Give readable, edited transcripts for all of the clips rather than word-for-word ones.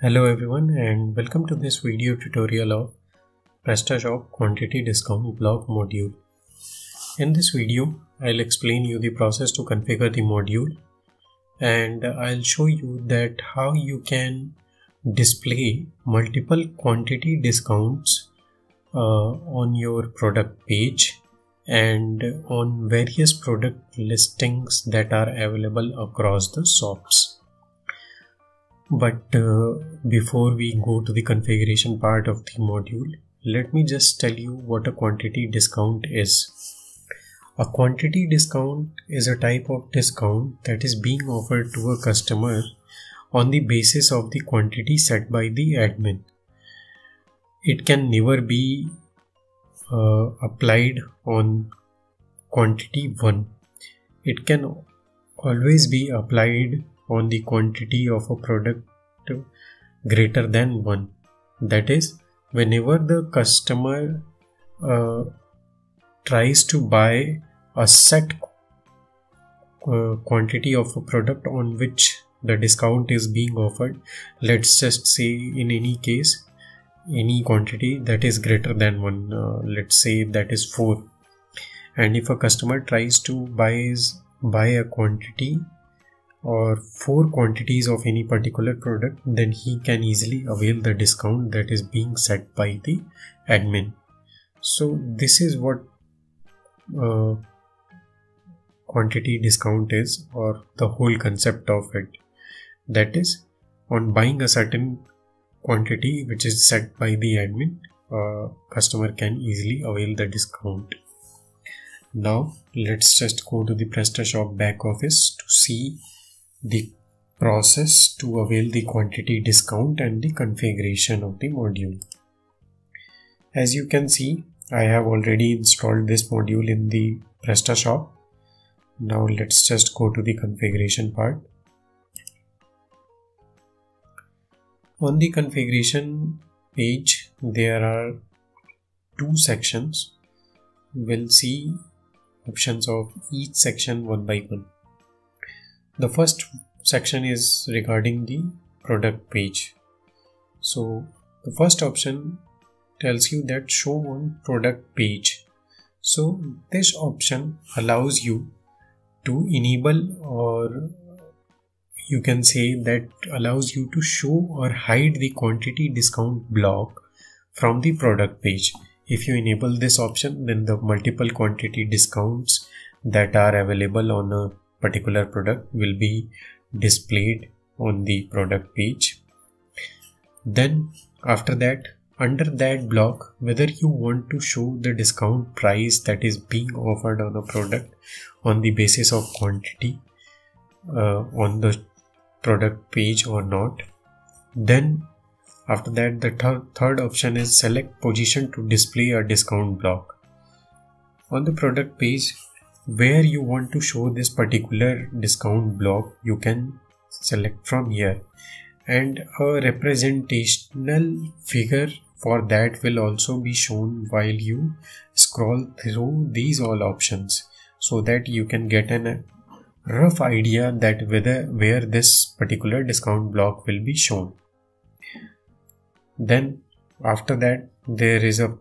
Hello everyone and welcome to this video tutorial of PrestaShop Quantity Discount Block module. In this video, I'll explain you the process to configure the module and I'll show you that how you can display multiple quantity discounts on your product page and on various product listings that are available across the shops. But before we go to the configuration part of the module, let me just tell you what a quantity discount is. A quantity discount is a type of discount that is being offered to a customer on the basis of the quantity set by the admin. It can never be applied on quantity 1. It can always be applied on the quantity of a product greater than 1. That is, whenever the customer tries to buy a set quantity of a product on which the discount is being offered, let's just say in any case, any quantity that is greater than 1, let's say that is 4. And if a customer tries to buy a quantity or 4 quantities of any particular product, then he can easily avail the discount that is being set by the admin. So this is what quantity discount is, or the whole concept of it. That is, on buying a certain quantity which is set by the admin, customer can easily avail the discount. Now let's just go to the PrestaShop back office to see the process to avail the quantity discount and the configuration of the module. As you can see, I have already installed this module in the PrestaShop. Now let's just go to the configuration part. On the configuration page, there are 2 sections. We'll see options of each section one by one. The first section is regarding the product page. So the first option tells you that show on product page. So this option allows you to enable, or you can say that allows you to show or hide the quantity discount block from the product page. If you enable this option, then the multiple quantity discounts that are available on a particular product will be displayed on the product page. Then after that, under that block, whether you want to show the discount price that is being offered on a product on the basis of quantity on the product page or not. Then after that, the third option is select position to display a discount block. On the product page, where you want to show this particular discount block, you can select from here, and a representational figure for that will also be shown while you scroll through these all options, so that you can get a rough idea that where this particular discount block will be shown. Then after that, there is a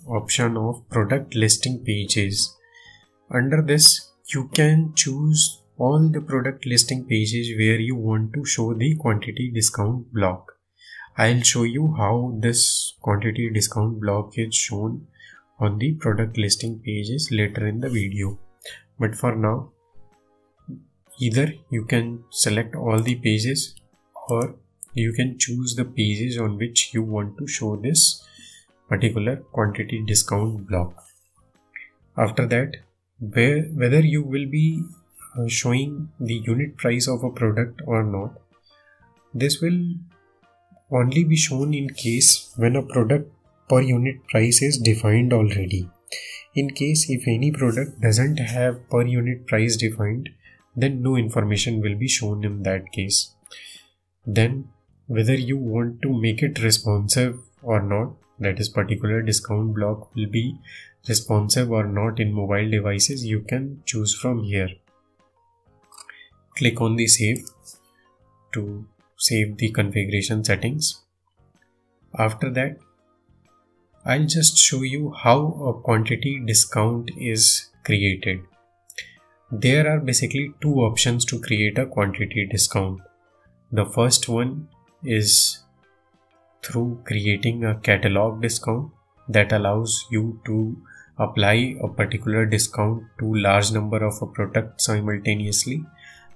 option of product listing pages. Under this, you can choose all the product listing pages where you want to show the quantity discount block. I'll show you how this quantity discount block is shown on the product listing pages later in the video. But for now, either you can select all the pages or you can choose the pages on which you want to show this particular quantity discount block. After that, whether you will be showing the unit price of a product or not, this will only be shown in case when a product per unit price is defined already. In case if any product doesn't have per unit price defined, then no information will be shown in that case. Then whether you want to make it responsive or not, that is particular discount block will be responsive or not in mobile devices, you can choose from here. Click on the save to save the configuration settings. After that, I'll just show you how a quantity discount is created. There are basically two options to create a quantity discount. The first one is through creating a catalog discount that allows you to apply a particular discount to large number of a product simultaneously.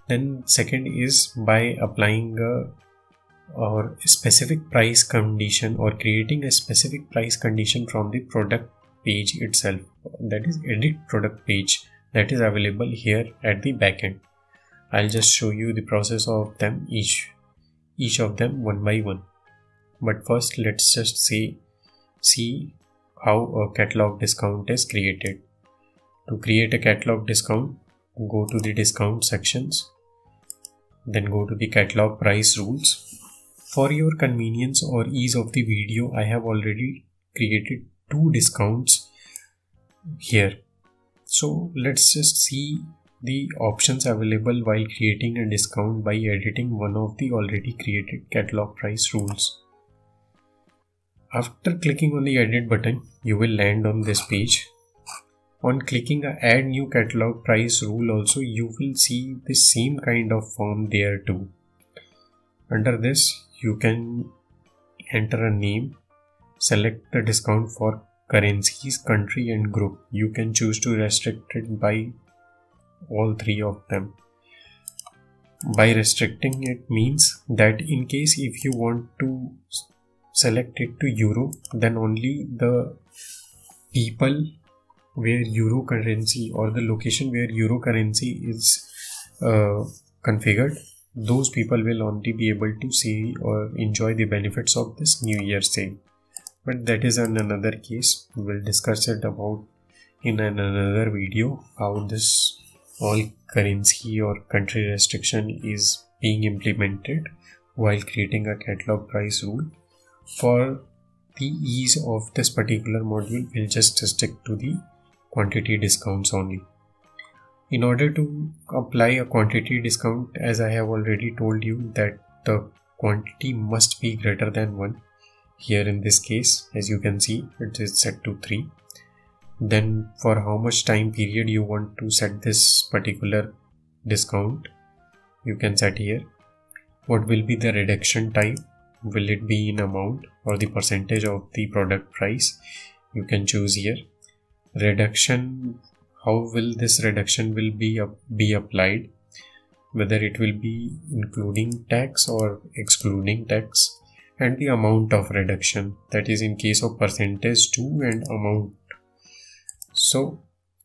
Then second is by applying a specific price condition or creating a specific price condition from the product page itself, that is edit product page, that is available here at the backend. I'll just show you the process of them, each of them one by one. But first let's just see how a catalog discount is created. To create a catalog discount, go to the discount sections, then go to the catalog price rules. For your convenience or ease of the video, I have already created two discounts here. So let's just see the options available while creating a discount by editing one of the already created catalog price rules. After clicking on the edit button, you will land on this page. On clicking add new catalog price rule also, you will see the same kind of form there too. Under this, you can enter a name, select the discount for currencies, country and group. You can choose to restrict it by all three of them. By restricting it means that in case if you want to select it to euro, then only the people where euro currency or the location where euro currency is configured, those people will only be able to see or enjoy the benefits of this New Year sale. But that is another case. We will discuss it about in another video, how this all currency or country restriction is being implemented while creating a catalog price rule. For the ease of this particular module, we'll just stick to the quantity discounts only. In order to apply a quantity discount, as I have already told you that the quantity must be greater than 1. Here in this case, as you can see, it is set to 3. Then for how much time period you want to set this particular discount, you can set here. What will be the reduction type? Will it be in amount or the percentage of the product price? You can choose here. Reduction, how will this reduction will be applied? Whether it will be including tax or excluding tax, and the amount of reduction, that is in case of percentage too and amount. So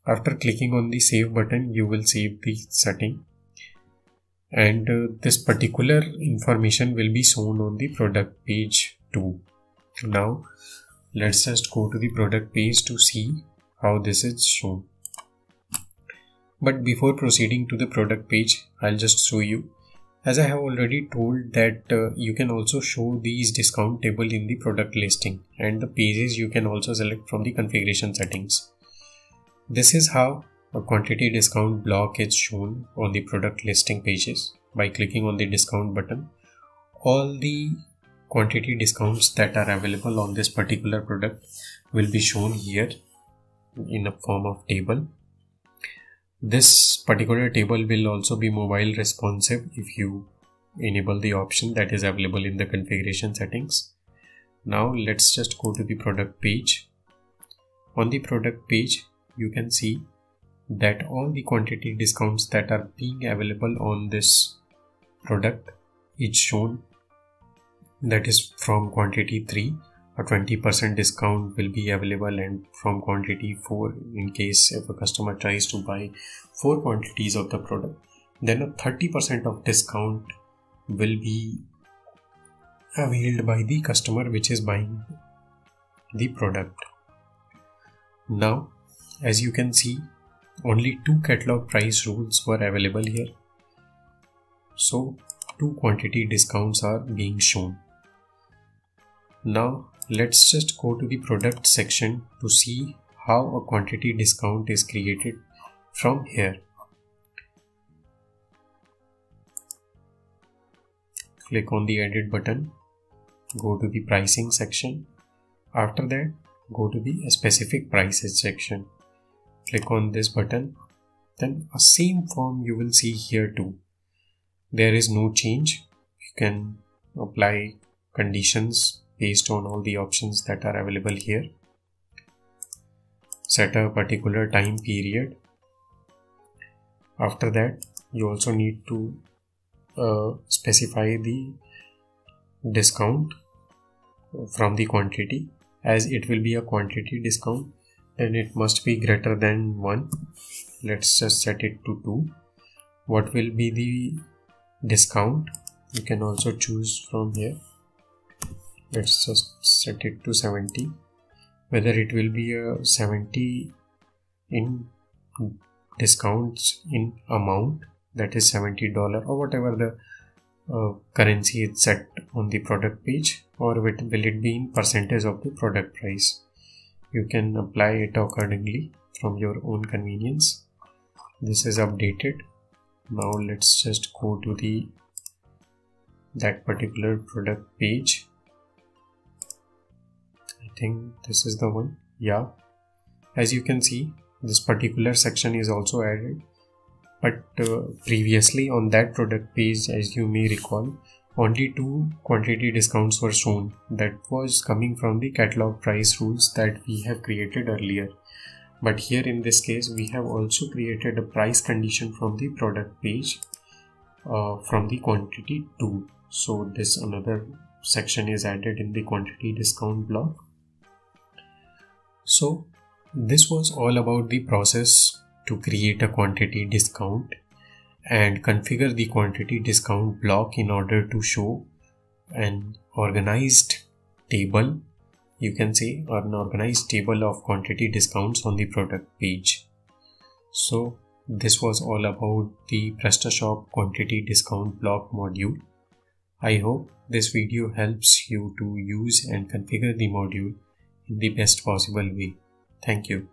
after clicking on the save button, you will save the setting, and this particular information will be shown on the product page too. Now let's just go to the product page to see how this is shown. But before proceeding to the product page, I'll just show you, as I have already told that you can also show these discount table in the product listing, and the pages you can also select from the configuration settings. This is how a quantity discount block is shown on the product listing pages. By clicking on the discount button, all the quantity discounts that are available on this particular product will be shown here in a form of table. This particular table will also be mobile responsive if you enable the option that is available in the configuration settings. Now let's just go to the product page. On the product page, you can see that all the quantity discounts that are being available on this product is shown. That is from quantity 3, a 20% discount will be available, and from quantity 4, in case if a customer tries to buy 4 quantities of the product, then a 30% of discount will be availed by the customer which is buying the product. Now as you can see, only 2 catalog price rules were available here, so 2 quantity discounts are being shown. Now let's just go to the product section to see how a quantity discount is created from here. click on the edit button, go to the pricing section. After that, go to the specific prices section, click on this button. Then a same form you will see here too. There is no change. You can apply conditions based on all the options that are available here. Set a particular time period. After that, you also need to specify the discount from the quantity. As it will be a quantity discount, then it must be greater than 1. Let's just set it to 2. What will be the discount? You can also choose from here. Let's just set it to 70. Whether it will be a 70 in discounts in amount, that is $70, or whatever the currency is set on the product page, or will it be in percentage of the product price. You can apply it accordingly from your own convenience. This is updated. Now let's just go to that particular product page. I think this is the one. Yeah, as you can see, this particular section is also added, but previously on that product page, as you may recall, only 2 quantity discounts were shown. That was coming from the catalog price rules that we have created earlier. But here in this case, we have also created a price condition from the product page from the quantity 2. So this another section is added in the quantity discount block. So this was all about the process to create a quantity discount and configure the quantity discount block in order to show an organized table, you can say, or an organized table of quantity discounts on the product page. So this was all about the PrestaShop quantity discount block module. I hope this video helps you to use and configure the module in the best possible way. Thank you.